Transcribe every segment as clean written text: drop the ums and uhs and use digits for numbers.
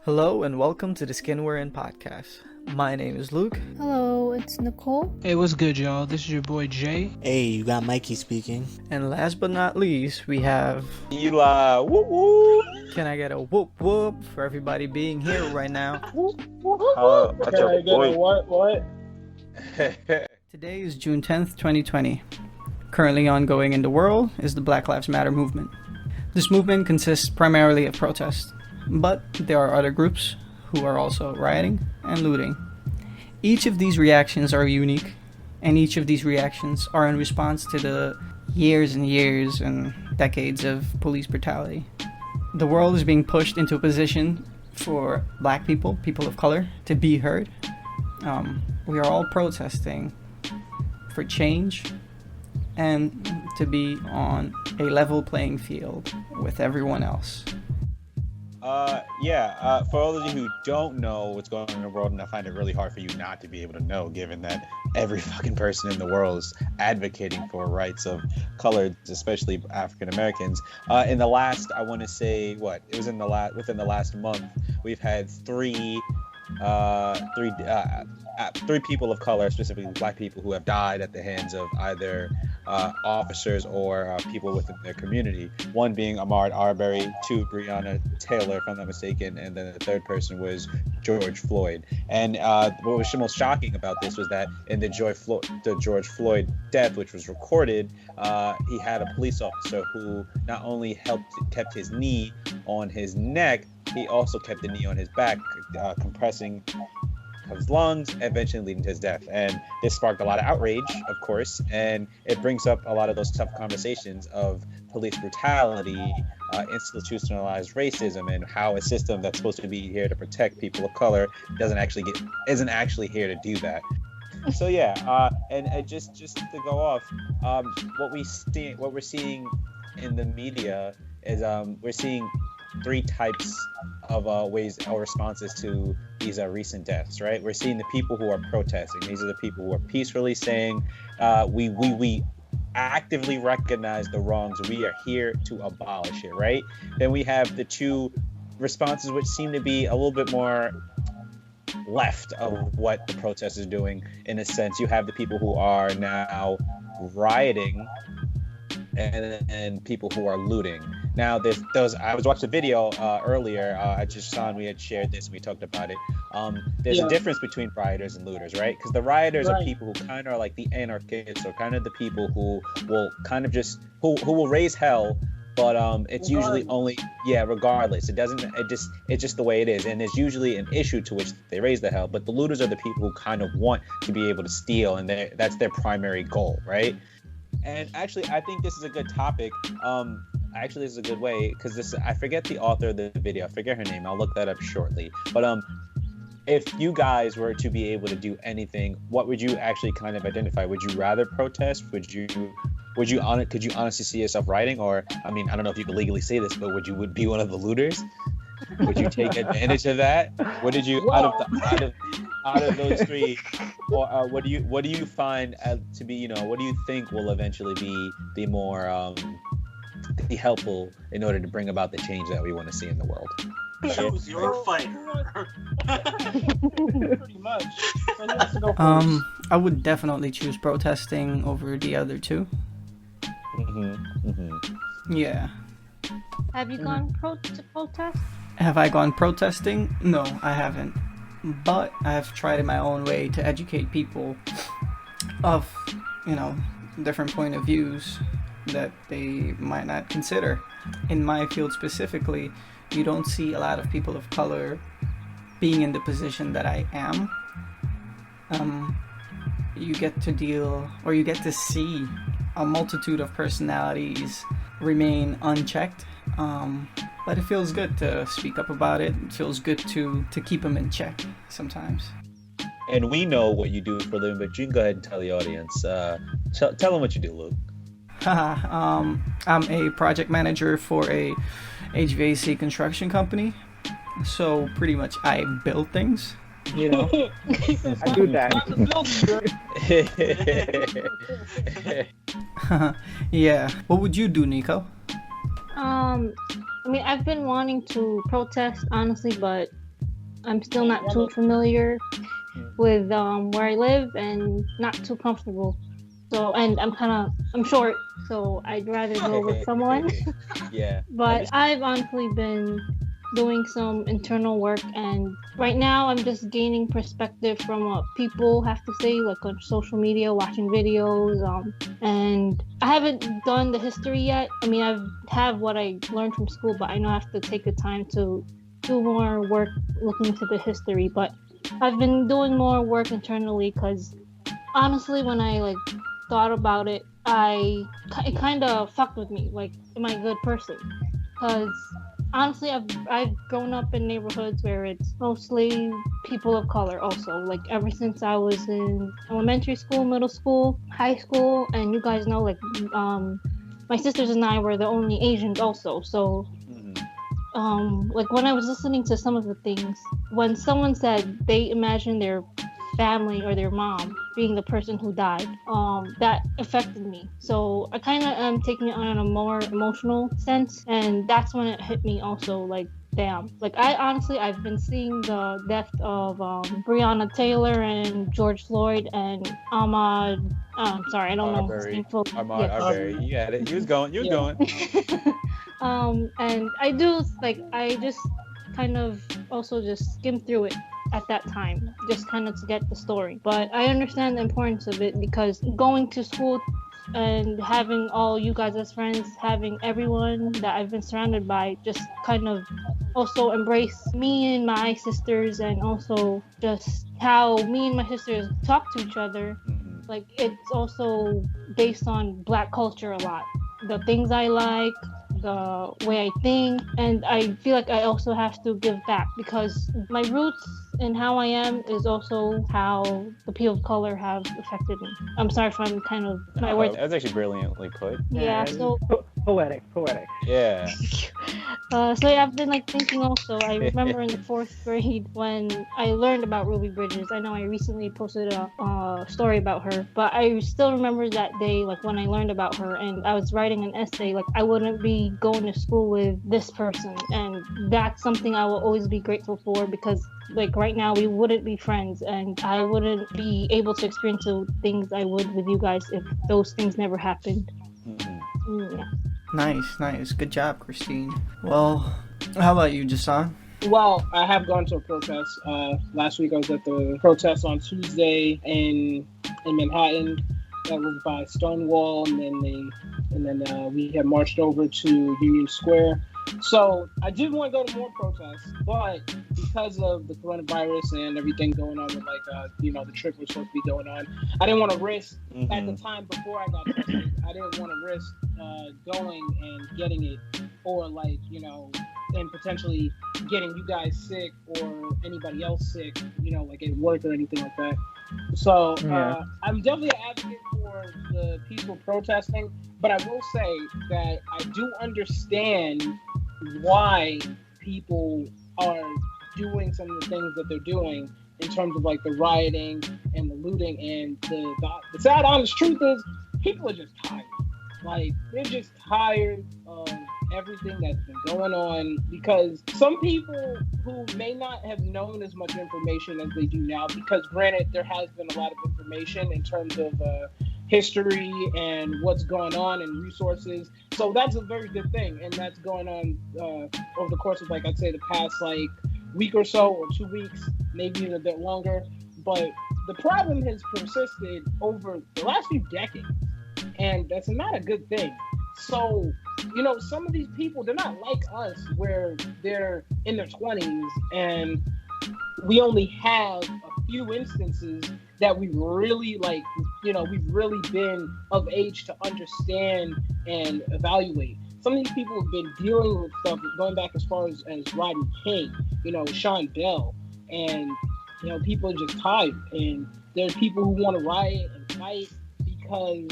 Hello and welcome to the Skin We're In podcast. My name is Luke. Hello, it's Nicole. Hey, what's good, y'all? This is your boy Jay. Hey, you got Mikey speaking. And last but not least, we have Eli. Whoop whoop. Can I get a whoop whoop for everybody being here right now? That's your boy. What? Today is June 10th, 2020. Currently ongoing in the world is the Black Lives Matter movement. This movement consists primarily of protests, but there are other groups who are also rioting and looting. Each of these reactions are unique, and each of these reactions are in response to the years and years and decades of police brutality. The world is being pushed into a position for black people, people of color, to be heard. We are all protesting for change and to be on a level playing field with everyone else. For all of you who don't know what's going on in the world, and I find it really hard for you not to be able to know, given that every fucking person in the world is advocating for rights of coloreds, especially African Americans. In the last, I want to say, within the last month, we've had three people of color, specifically black people, who have died at the hands of either officers or people within their community. One being Ahmaud Arbery, two Breonna Taylor, if I'm not mistaken, and then the third person was George Floyd. And what was most shocking about this was that in the George Floyd death, which was recorded, he had a police officer who not only kept his knee on his neck, he also kept the knee on his back, compressing his lungs, eventually leading to his death. And this sparked a lot of outrage, of course, and it brings up a lot of those tough conversations of police brutality, institutionalized racism, and how a system that's supposed to be here to protect people of color isn't actually here to do that. So and just to go off, what we're seeing in the media is we're seeing three types of ways or responses to these recent deaths, right? We're seeing the people who are protesting. These are the people who are peacefully saying, we actively recognize the wrongs. We are here to abolish it, right? Then we have the two responses which seem to be a little bit more left of what the protest is doing. In a sense, you have the people who are now rioting and people who are looting. Now, I was watching a video earlier. I just saw, and we had shared this and we talked about it. There's a difference between rioters and looters, right? Because the rioters are people who kind of are like the anarchists, or kind of the people who will kind of just who will raise hell, but it's usually only regardless. It's just the way it is, and there's usually an issue to which they raise the hell. But the looters are the people who kind of want to be able to steal, and that's their primary goal, right? And actually, I think this is a good topic. This is a good way, because I forget the author of the video. I forget her name. I'll look that up shortly. But if you guys were to be able to do anything, what would you actually kind of identify? Would you rather protest? Could you honestly see yourself writing? Or, I mean, I don't know if you can legally say this, but would you be one of the looters? Would you take advantage of that? What did you out of those three? Or what do you find to be? What do you think will eventually be more be helpful in order to bring about the change that we want to see in the world? Choose your fighter. Pretty much. I would definitely choose protesting over the other two. Yeah. Have you gone to protest? Have I gone protesting? No, I haven't. But I have tried in my own way to educate people of, different point of views that they might not consider. In my field specifically, you don't see a lot of people of color being in the position that I am. You get to see a multitude of personalities remain unchecked. But it feels good to speak up about it. It feels good to keep them in check sometimes. And we know what you do for a living, but you can go ahead and tell the audience. Tell them what you do, Luke. I'm a project manager for a HVAC construction company. So pretty much I build things, I do that. Yeah. What would you do, Nico? I mean, I've been wanting to protest, honestly, but I'm still not too familiar with where I live and not too comfortable. So, and I'm short, so I'd rather go with someone. Yeah. But I've honestly been doing some internal work, and right now I'm just gaining perspective from what people have to say, like on social media, watching videos. And I haven't done the history yet. I mean, have what I learned from school, but I know I have to take the time to do more work looking into the history. But I've been doing more work internally because honestly, when I like thought about it, it kind of fucked with me. Like, am I a good person? Because honestly, I've grown up in neighborhoods where it's mostly people of color. Also, like ever since I was in elementary school, middle school, high school, and you guys know, like, my sisters and I were the only Asians also. So, like when I was listening to some of the things, when someone said they imagine their family or their mom being the person who died, that affected me. So I kind of am taking it on a more emotional sense, and that's when it hit me also, like, damn. Like, I've been seeing the death of Breonna Taylor and George Floyd and Ahmaud, sorry, I don't know his name fully. Ahmaud Arbery. You got it. You was going. And I just kind of also just skimmed through it at that time, just kind of to get the story. But I understand the importance of it because going to school and having all you guys as friends, having everyone that I've been surrounded by just kind of also embrace me and my sisters, and also just how me and my sisters talk to each other. Like, it's also based on Black culture a lot. The things I like, the way I think, and I feel like I also have to give back because my roots and how I am is also how the people of color have affected me. I'm sorry if I'm kind of my words. That's actually brilliantly put. Yeah, so poetic. Yeah. So yeah, I've been like thinking also. I remember in the 4th grade when I learned about Ruby Bridges. I know I recently posted a story about her, but I still remember that day, like when I learned about her, and I was writing an essay. Like, I wouldn't be going to school with this person, and that's something I will always be grateful for because, like, right now we wouldn't be friends, and I wouldn't be able to experience the things I would with you guys if those things never happened. Yeah. Nice. Good job, Christine. Well, how about you, Jason? Well, I have gone to a protest. Last week I was at the protest on Tuesday in Manhattan. That was by Stonewall, and then we had marched over to Union Square. So I did want to go to more protests, but because of the coronavirus and everything going on with the trip was supposed to be going on, I didn't want to risk at the time before I got tested. I didn't want to risk going and getting it, or and potentially getting you guys sick or anybody else sick, like at work or anything like that. So I'm definitely an advocate for the peaceful protesting, but I will say that I do understand why people are doing some of the things that they're doing in terms of like the rioting and the looting, and the sad honest truth is people are just tired. Like, they're just tired of everything that's been going on, because some people who may not have known as much information as they do now, because granted there has been a lot of information in terms of history and what's going on and resources, so that's a very good thing, and that's going on over the course of, like, I'd say the past week or so, or 2 weeks, maybe even a bit longer. But the problem has persisted over the last few decades, and that's not a good thing. So, some of these people, they're not like us, where they're in their 20s and we only have a few instances that we really we've really been of age to understand and evaluate. Some of these people have been dealing with stuff going back as far as Rodney King, Sean Bell, and people are just tired, and there are people who want to riot and fight because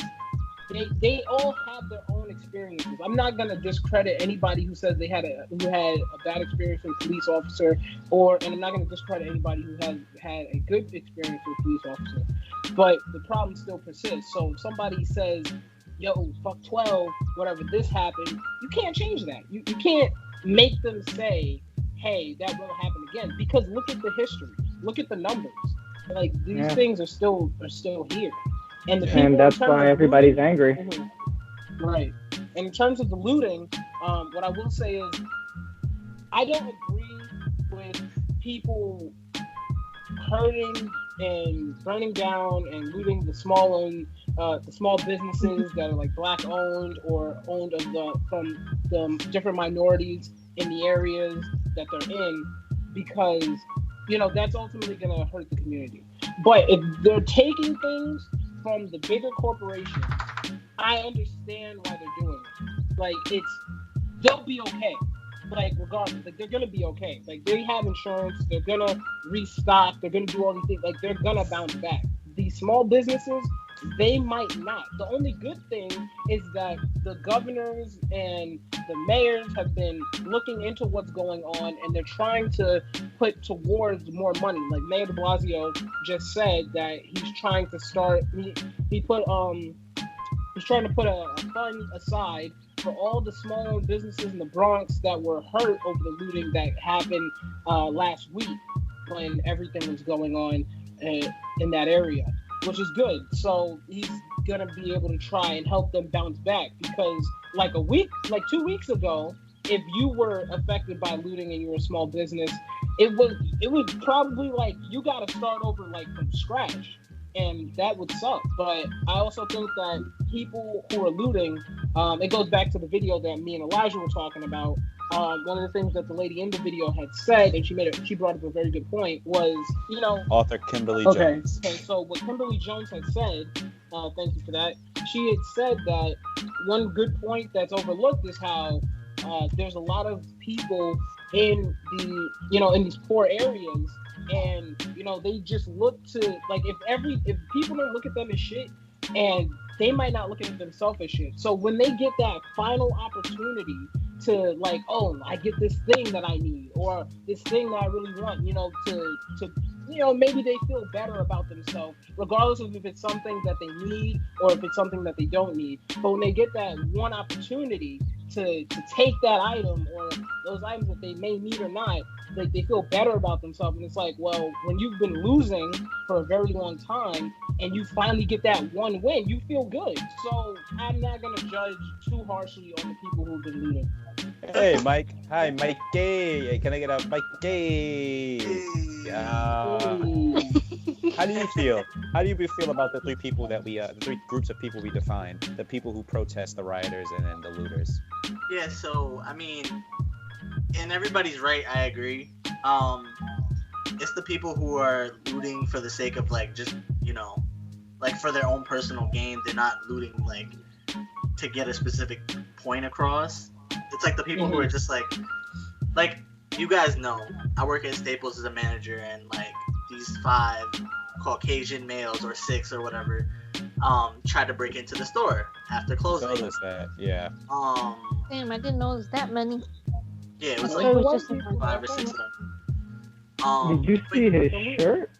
they all have their own experiences. I'm not gonna discredit anybody who says they had a bad experience with a police officer, and I'm not gonna discredit anybody who has had a good experience with a police officer. But the problem still persists. So if somebody says, "Yo, fuck 12, whatever, this happened," you can't change that. You can't make them say, hey, that won't happen again. Because look at the history, look at the numbers. Like these things are still here, and that's why everybody's angry. Right. And in terms of the looting, what I will say is, I don't agree with people hurting and burning down and looting the small businesses that are like black owned or owned from the different minorities in the areas that they're in, because that's ultimately going to hurt the community. But if they're taking things from the bigger corporations, I understand why they're doing it. Like they'll be okay. Like regardless, like they're gonna be okay. Like they have insurance, they're gonna restock, they're gonna do all these things. Like they're gonna bounce back. These small businesses, they might not. The only good thing is that the governors and the mayors have been looking into what's going on, and they're trying to put towards more money. Like Mayor de Blasio just said that he's trying to start. He's trying to put a fund aside for all the small businesses in the Bronx that were hurt over the looting that happened last week when everything was going on in that area, which is good. So he's gonna be able to try and help them bounce back, because like 2 weeks ago, if you were affected by looting and you were a small business, it was probably like you got to start over like from scratch. And that would suck. But I also think that people who are looting, it goes back to the video that me and Elijah were talking about. One of the things that the lady in the video had said, and she brought up a very good point, was, author Kimberly Jones. Okay, so what Kimberly Jones had said, thank you for that. She had said that one good point that's overlooked is how there's a lot of people in in these poor areas. And they just look to, like, if people don't look at them as shit, and they might not look at themselves as shit. So when they get that final opportunity to, like, oh, I get this thing that I need, or this thing that I really want, to maybe they feel better about themselves, regardless of if it's something that they need or if it's something that they don't need. But when they get that one opportunity to take that item or those items that they may need or not, like they feel better about themselves. And it's like, well, when you've been losing for a very long time and you finally get that one win, you feel good. So I'm not gonna judge too harshly on the people who've been looting. Hey, Mike. Hi, Mikey. Hey, can I get a Mikey? How do you feel? How do you feel about the three people that the three groups of people we defined? The people who protest, the rioters, and then the looters. Yeah, so, I mean, and everybody's right, I agree. It's the people who are looting for the sake of, like, just, like, for their own personal gain. They're not looting, like, to get a specific point across. It's like the people who are just, like, you guys know, I work at Staples as a manager, and, like, these 5 Caucasian males, or 6 or whatever, tried to break into the store after closing. So is that, yeah. Damn, I didn't know it was that many. Yeah, it was I thought like it was just 5 or 6 of them. Did you see his shirt?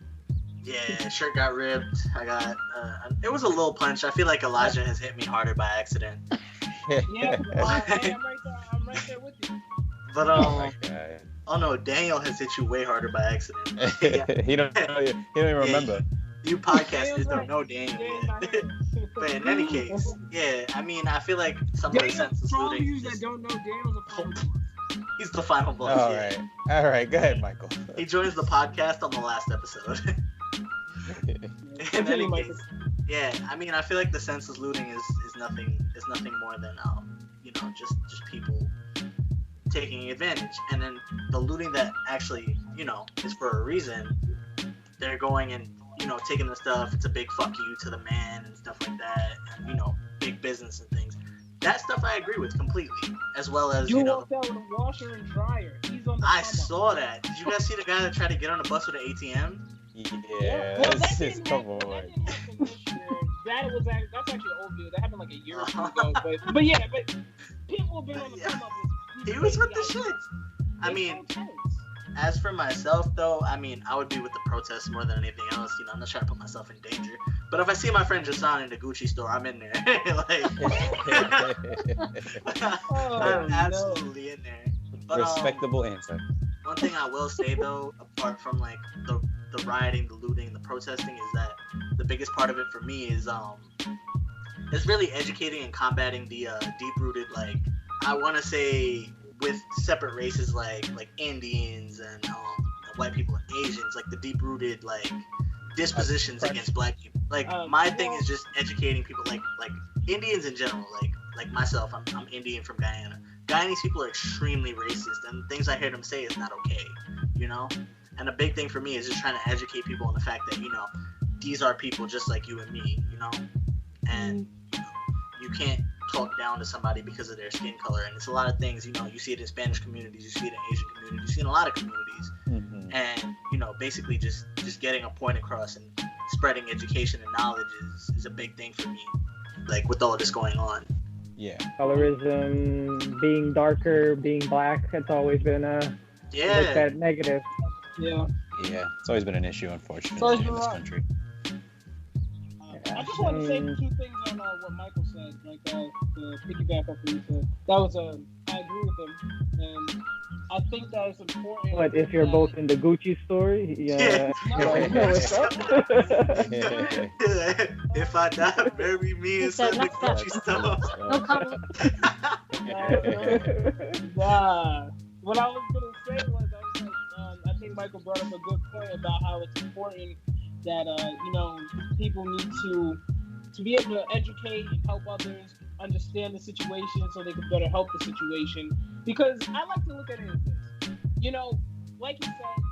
Yeah, shirt got ripped. I got, it was a little punch. I feel like Elijah has hit me harder by accident. Yeah, I'm right there with you. But, oh no, Daniel has hit you way harder by accident. he don't even remember. You podcasters don't know Daniel yet. But in any case, yeah, I mean, I feel like some of the senseless looting. You that don't know, Daniel's a final boss. He's the final boss. All right, go ahead, Michael. He joins the podcast on the last episode. In any case, yeah, I mean, I feel like the senseless looting is nothing more than just people taking advantage. And then the looting that actually, is for a reason, they're going and, taking the stuff. It's a big fuck you to the man and stuff like that, and, big business and things. That stuff I agree with completely, as well as, you walked out with a washer and dryer. He's on the I saw that. Did you guys see the guy that tried to get on the bus with an ATM? Yeah, well, that's just come on. That's actually an old video. That happened like a year or two ago. But people have been on the come up with. He was with the shit. I mean, as for myself, though, I mean, I would be with the protests more than anything else. I'm not trying to put myself in danger. But if I see my friend Jason in the Gucci store, I'm in there. I'm absolutely in there. But, respectable answer. One thing I will say though, apart from like the rioting, the looting, the protesting, is that the biggest part of it for me is it's really educating and combating the deep-rooted, like, I want to say, with separate races like Indians and white people and Asians, like the deep-rooted like dispositions against black people. Like my thing is just educating people, like Indians in general, like myself. I'm Indian from Guyana. Guyanese people are extremely racist, and things I hear them say is not okay, you know. And a big thing for me is just trying to educate people on the fact that, you know, these are people just like you and me, you know, and you can't talk down to somebody because of their skin color. And it's a lot of things, you know, you see it in Spanish communities, you see it in Asian communities, you see it in a lot of communities. And, you know, basically just getting a point across and spreading education and knowledge is a big thing for me, like with all this going on. Yeah. Colorism, being darker, being black, it's always been looked at negative. Yeah. Yeah, it's always been an issue, unfortunately, in this country. I just want to say 2 things on what Michael said, like to piggyback up what he said. That was I agree with him, and I think that it's important. But if you're both in the Gucci store, yeah. If I die, bury me inside the Gucci store. No comment. Nah. What I was gonna say was, I think Michael brought up a good point about how it's important that you know, people need to be able to educate and help others understand the situation so they can better help the situation. Because I like to look at it as this, you know, like you said,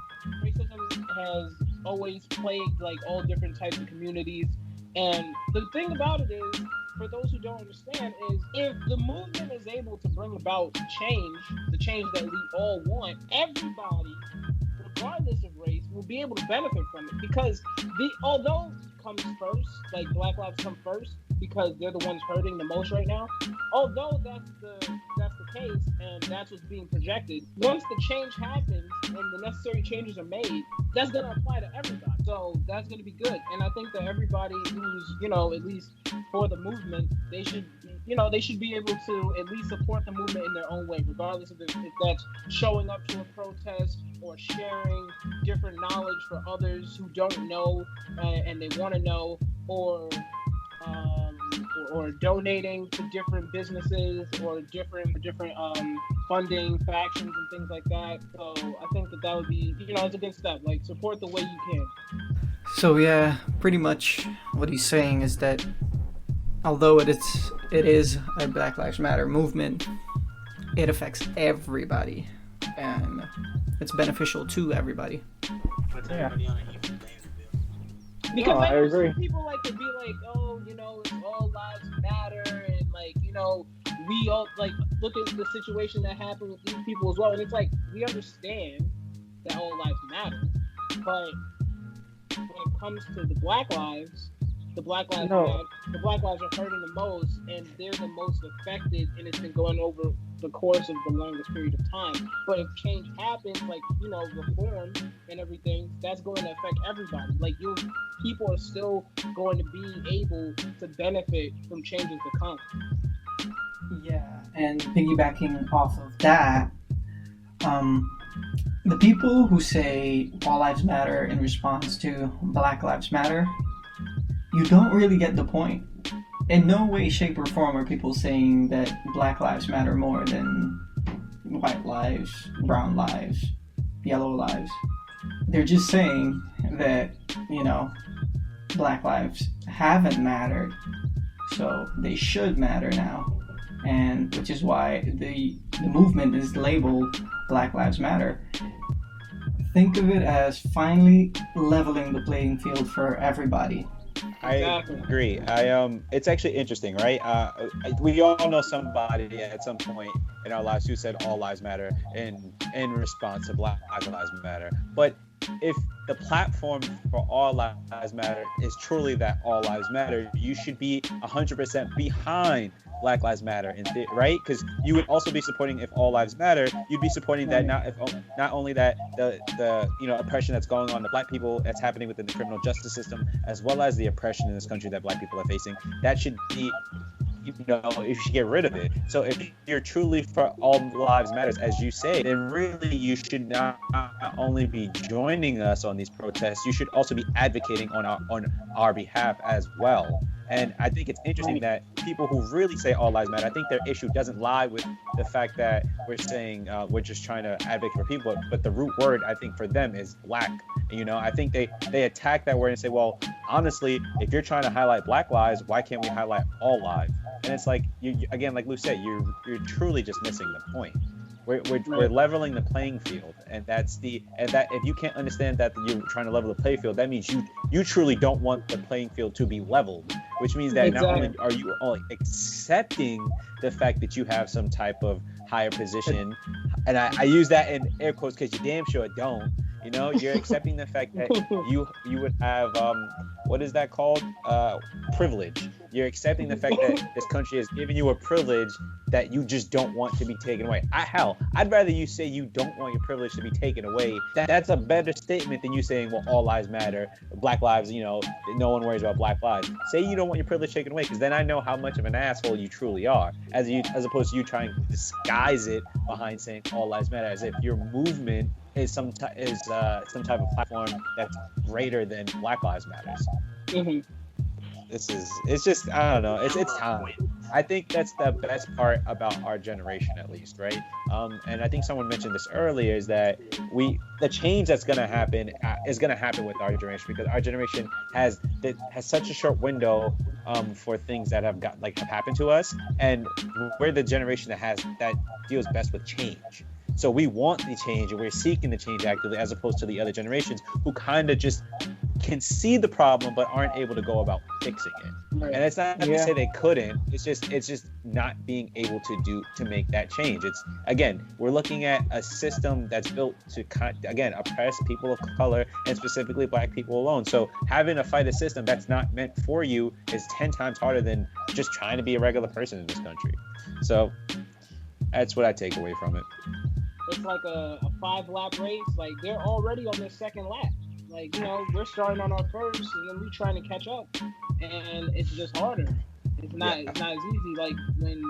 racism has always plagued like all different types of communities, and the thing about it is, for those who don't understand, is if the movement is able to bring about change, the change that we all want, everybody, regardless of race, will be able to benefit from it. Because although it comes first, like Black Lives come first, because they're the ones hurting the most right now. Although that's the case, and that's what's being projected, once the change happens and the necessary changes are made, that's going to apply to everybody. So that's going to be good. And I think that everybody who's, you know, at least for the movement, they should be able to at least support the movement in their own way, regardless of if that's showing up to a protest or sharing different knowledge for others who don't know and they want to know, or donating to different businesses or different funding factions and things like that. So I think that would be, you know, it's a good step. Like, support the way you can. So yeah, pretty much what he's saying is that although it is a Black Lives Matter movement, it affects everybody and it's beneficial to everybody. Puts everybody on an even playing field. Because I agree. Some people like to be like, oh, you know, it's all lives matter, and like, you know, we all like look at the situation that happened with these people as well, and it's like, we understand that all lives matter, but when it comes to the Black lives are hurting the most, and they're the most affected, and it's been going over the course of the longest period of time. But if change happens, like, you know, reform and everything, that's going to affect everybody. Like, people are still going to be able to benefit from changes to come. Yeah, and piggybacking off of that, the people who say all lives matter in response to Black Lives Matter, you don't really get the point. In no way, shape, or form are people saying that Black lives matter more than white lives, brown lives, yellow lives. They're just saying that, you know, Black lives haven't mattered, so they should matter now. And which is why the movement is labeled Black Lives Matter. Think of it as finally leveling the playing field for everybody. I agree. It's actually interesting, right? We all know somebody at some point in our lives who said all lives matter in response to Black Lives Matter. But if the platform for all lives matter is truly that all lives matter, you should be 100% behind Black Lives Matter, right? Because you would also be supporting, if all lives matter, you'd be supporting that not only that the you know, oppression that's going on to Black people that's happening within the criminal justice system, as well as the oppression in this country that Black people are facing. That should be you should get rid of it. So if you're truly for all lives matters, as you say, then really you should not only be joining us on these protests, you should also be advocating on our behalf as well. And I think it's interesting that people who really say all lives matter, I think their issue doesn't lie with the fact that we're saying we're just trying to advocate for people, but the root word I think for them is black. I think they attack that word and say, well, honestly, if you're trying to highlight black lives, why can't we highlight all lives? And it's like, again, like Lou said, you're truly just missing the point. We're leveling the playing field, and that if you can't understand that you're trying to level the playing field, that means you truly don't want the playing field to be leveled, which means that not only are you only accepting the fact that you have some type of higher position, and I use that in air quotes because you damn sure don't. You're accepting the fact that you would have what is that called? Privilege. You're accepting the fact that this country has given you a privilege that you just don't want to be taken away. I'd rather you say you don't want your privilege to be taken away. That's a better statement than you saying, well, all lives matter, black lives, no one worries about black lives. Say you don't want your privilege taken away, because then I know how much of an asshole you truly are, as opposed to you trying to disguise it behind saying all lives matter, as if your movement is some type of platform that's greater than Black Lives Matters. Mm-hmm. It's just, I don't know. It's time. I think that's the best part about our generation, at least, right? And I think someone mentioned this earlier, is that the change that's gonna happen is gonna happen with our generation, because our generation has such a short window for things that have happened to us, and we're the generation that deals best with change. So we want the change, and we're seeking the change actively, as opposed to the other generations who kind of just can see the problem but aren't able to go about fixing it. Right. And it's not to say they couldn't. It's just not being able to make that change. It's, again, we're looking at a system that's built to oppress people of color, and specifically black people alone. So having to fight a system that's not meant for you is 10 times harder than just trying to be a regular person in this country. So that's what I take away from it. It's like a 5-lap race. Like, they're already on their second lap. Like, we're starting on our first, and then we're trying to catch up, and it's just harder. It's not as easy. Like, when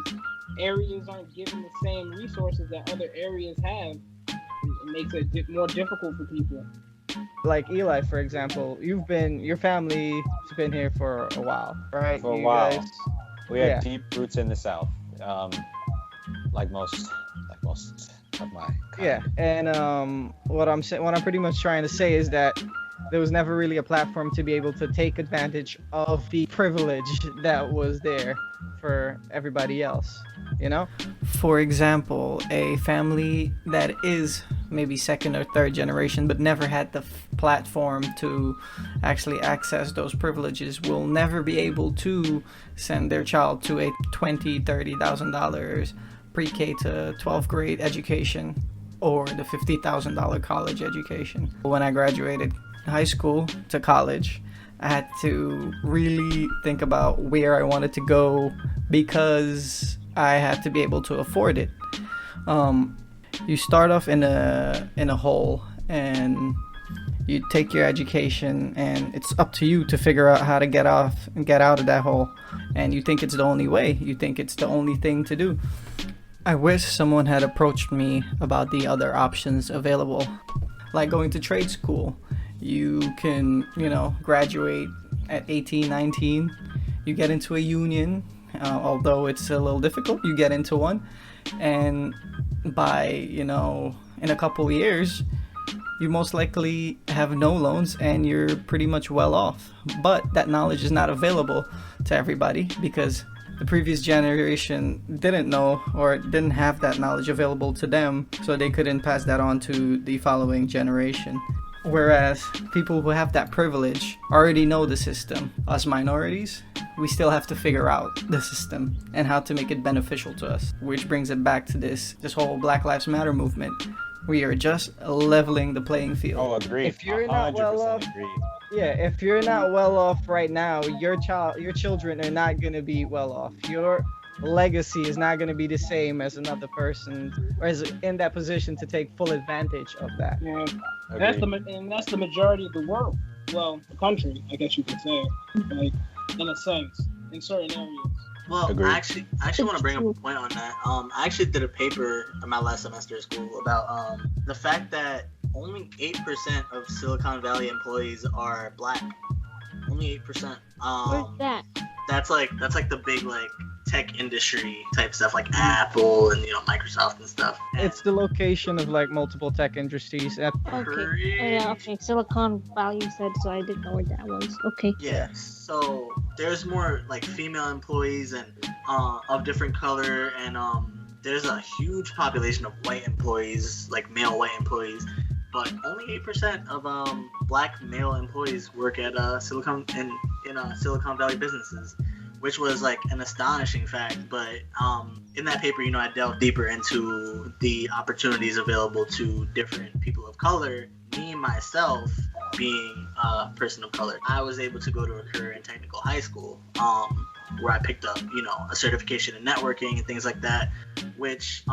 areas aren't given the same resources that other areas have, it makes it more difficult for people. Like Eli, for example, your family's been here for a while, right? For a while. We have deep roots in the South, like most of my kind. And what I'm pretty much trying to say is that there was never really a platform to be able to take advantage of the privilege that was there for everybody else, For example, a family that is maybe second or third generation but never had the platform to actually access those privileges will never be able to send their child to a $20,000-$30,000 pre-K to 12th grade education, or the $50,000 college education. When I graduated high school to college, I had to really think about where I wanted to go, because I had to be able to afford it. You start off in a hole, and you take your education, and it's up to you to figure out how to get out of that hole. And you think it's the only way. You think it's the only thing to do. I wish someone had approached me about the other options available, like going to trade school. You can, graduate at 18, 19. You get into a union, although it's a little difficult. You get into one, and by, in a couple of years, you most likely have no loans and you're pretty much well off. But that knowledge is not available to everybody, because the previous generation didn't know or didn't have that knowledge available to them, so they couldn't pass that on to the following generation. Whereas people who have that privilege already know the system. Us minorities, we still have to figure out the system and how to make it beneficial to us, which brings it back to this whole Black Lives Matter movement. We are just leveling the playing field. Oh, agreed. If you're not well off, if you're not well off right now, your children are not going to be well off. Your legacy is not going to be the same as another person, or is in that position to take full advantage of that. Yeah, that's the majority of the world. Well, the country, I guess you could say, like, in a sense, in certain areas. Well, Agreed. I actually want to bring up a point on that. I actually did a paper in my last semester at school about the fact that only 8% of Silicon Valley employees are black. Only 8%. Where's that? That's like the big like tech industry type stuff, like Apple and Microsoft and stuff. And It's the location of like multiple tech industries. Okay. Oh, yeah, okay. Silicon Valley you said, so I didn't know where that was. Okay. yeah, so there's more like female employees and of different color, and there's a huge population of white employees, like male white employees, but only 8% of black male employees work at Silicon Valley businesses, which was like an astonishing fact. But in that paper, I delved deeper into the opportunities available to different people of color. Me myself, being a person of color, I was able to go to a career in technical high school, where I picked up, a certification in networking and things like that, which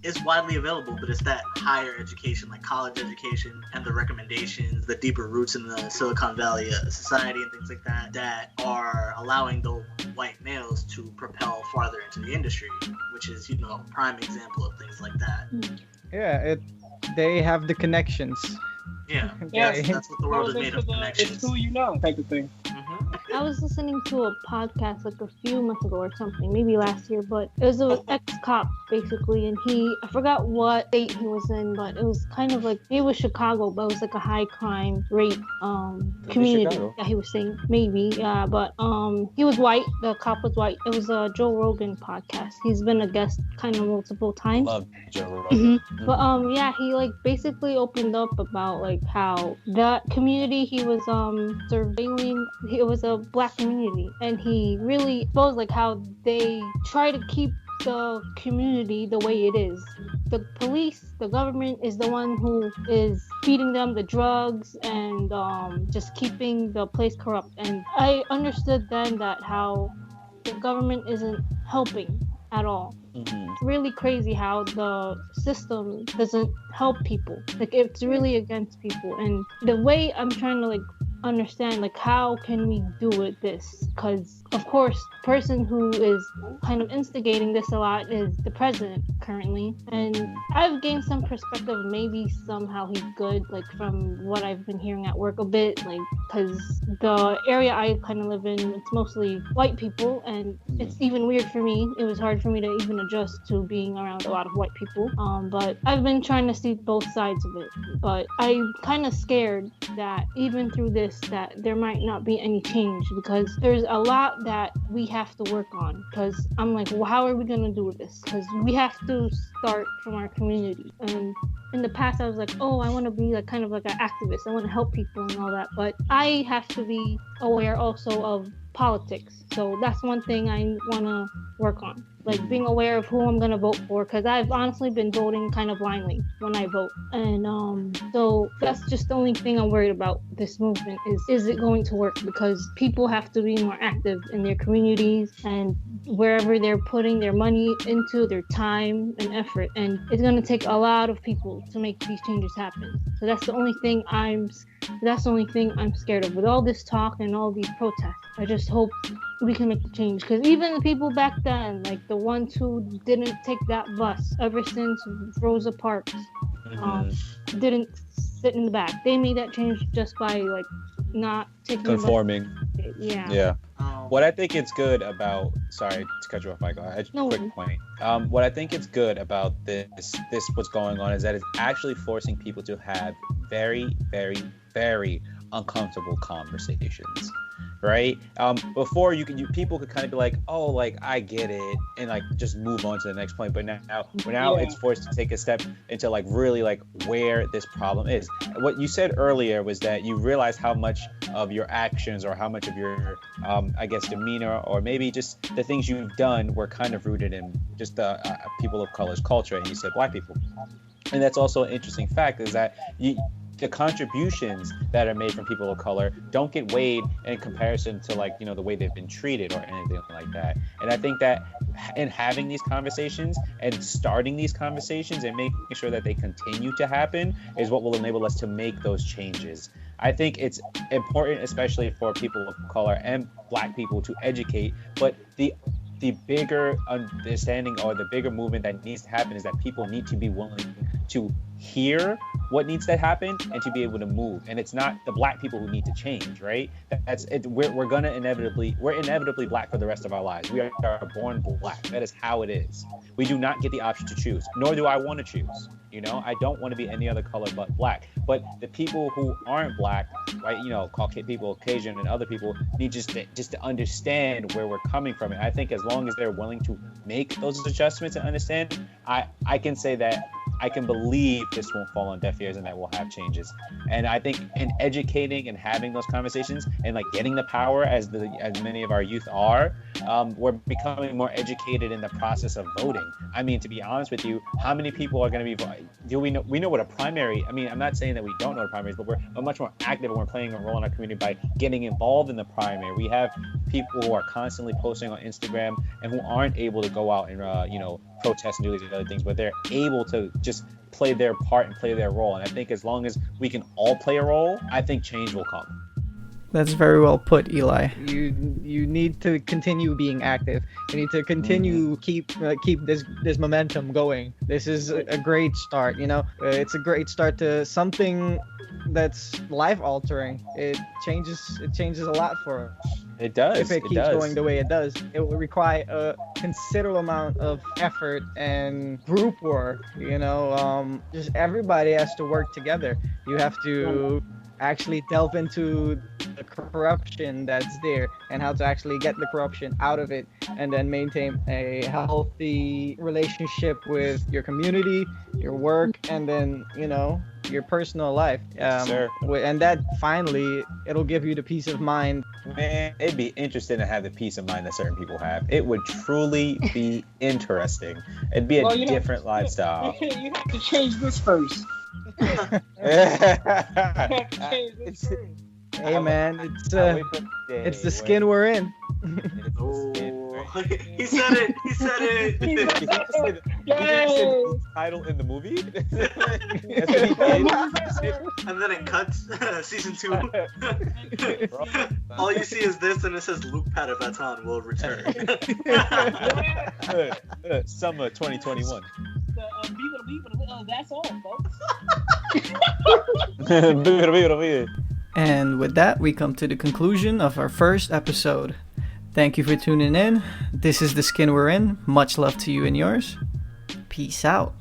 is widely available, but it's that higher education, like college education, and the recommendations, the deeper roots in the Silicon Valley society and things like that, that are allowing the white males to propel farther into the industry, which is, a prime example of things like that. Yeah, they have the connections. Yeah, Yeah, that's what the world is Goes made into of, the connections. It's who you know type of thing. I was listening to a podcast like a few months ago or something, maybe last year, but it was an ex-cop basically, and I forgot what state he was in, but it was kind of like, it was Chicago, but it was like a high crime rate community Chicago. that he was saying, maybe, yeah, but he was white, the cop was white. It was a Joe Rogan podcast. He's been a guest kind of multiple times. Love Joe Rogan. But yeah, he like basically opened up about like how that community he was surveilling, it was a black community, and he really exposed like how they try to keep the community the way it is. The police, the government is the one who is feeding them the drugs and just keeping the place corrupt. And I understood then that how the government isn't helping at all. It's really crazy how the system doesn't help people. Like, it's really against people. And the way I'm trying to like understand, like, how can we do this? Because of course, the person who is kind of instigating this a lot is the president currently, and I've gained some perspective. Maybe somehow he's good, like from what I've been hearing at work a bit, like because the area I kind of live in, it's mostly white people, and it's even weird for me. It was hard for me to even adjust to being around a lot of white people. But I've been trying to see both sides of it. But I'm kind of scared that even through this, that there might not be any change, because there's a lot that we have to work on. Because I'm like, well, how are we gonna do this? Because we have to start from our community. And in the past, I was like, oh, I want to be like kind of like an activist. I want to help people and all that. But I have to be aware also of politics. So that's one thing I want to work on, like being aware of who I'm going to vote for, because I've honestly been voting kind of blindly when I vote. And so that's just the only thing I'm worried about this movement is it going to work? Because people have to be more active in their communities and wherever they're putting their money into, their time and effort. And it's going to take a lot of people to make these changes happen. So that's the only thing I'm scared of. With all this talk and all these protests, I just hope we can make the change. Because even the people back then, like the ones who didn't take that bus ever since Rosa Parks, didn't sit in the back. They made that change just by like not taking Conforming. The bus. Yeah. What I think it's good about, sorry to cut you off, Michael. Quick point. What I think it's good about this what's going on is that it's actually forcing people to have very, very, very uncomfortable conversations, right? Before people could kind of be like, oh, like I get it, and like just move on to the next point. But now it's forced to take a step into like really like where this problem is. What you said earlier was that you realize how much of your actions or how much of your I guess demeanor or maybe just the things you've done were kind of rooted in just the people of color's culture, and you said black people. And that's also an interesting fact, is that the contributions that are made from people of color don't get weighed in comparison to like, the way they've been treated or anything like that. And I think that in having these conversations and starting these conversations and making sure that they continue to happen is what will enable us to make those changes. I think it's important, especially for people of color and black people, to educate, but the the bigger understanding or the bigger movement that needs to happen is that people need to be willing to hear what needs to happen and to be able to move. And it's not the black people who need to change, right? That's it. We're inevitably black for the rest of our lives. We are born black. That is how it is. We do not get the option to choose, nor do I want to choose. You know, I don't want to be any other color but black. But the people who aren't black, right, you know, people, Caucasian and other people need just to understand where we're coming from. And I think as long as they're willing to make those adjustments and understand, I can say that I can believe this won't fall on deaf ears and that we'll have changes. And I think in educating and having those conversations and like getting the power as many of our youth are, we're becoming more educated in the process of voting. I mean, to be honest with you, how many people are going to be? We know what a primary. I mean, I'm not saying that we don't know what primaries, but we're much more active and we're playing a role in our community by getting involved in the primary. We have people who are constantly posting on Instagram and who aren't able to go out and protest and do these other things, but they're able to just play their part and play their role. And I think as long as we can all play a role, I think change will come. That's very well put, Eli. You need to continue being active. You need to continue keep this momentum going. This is a great start. You know, it's a great start to something that's life altering. It changes a lot for us. It does. If it keeps going the way it does, it will require a considerable amount of effort and group work. You know, just everybody has to work together. You have to actually delve into the corruption that's there and how to actually get the corruption out of it, and then maintain a healthy relationship with your community, your work, and then, you know, your personal life. And that finally, it'll give you the peace of mind. Man, it'd be interesting to have the peace of mind that certain people have. It would truly be interesting. It'd be a different lifestyle. You have to change this first. Hey man, it's the skin we're in. Oh, he said it. He said it. He said the title in the movie. That's what he did. And then it cuts. Season 2. All you see is this, and it says Luke Patterson will return. Summer 2021. That's all, folks. And with that, we come to the conclusion of our first episode. Thank you for tuning in. This is The Skin We're In. Much love to you and yours. Peace out.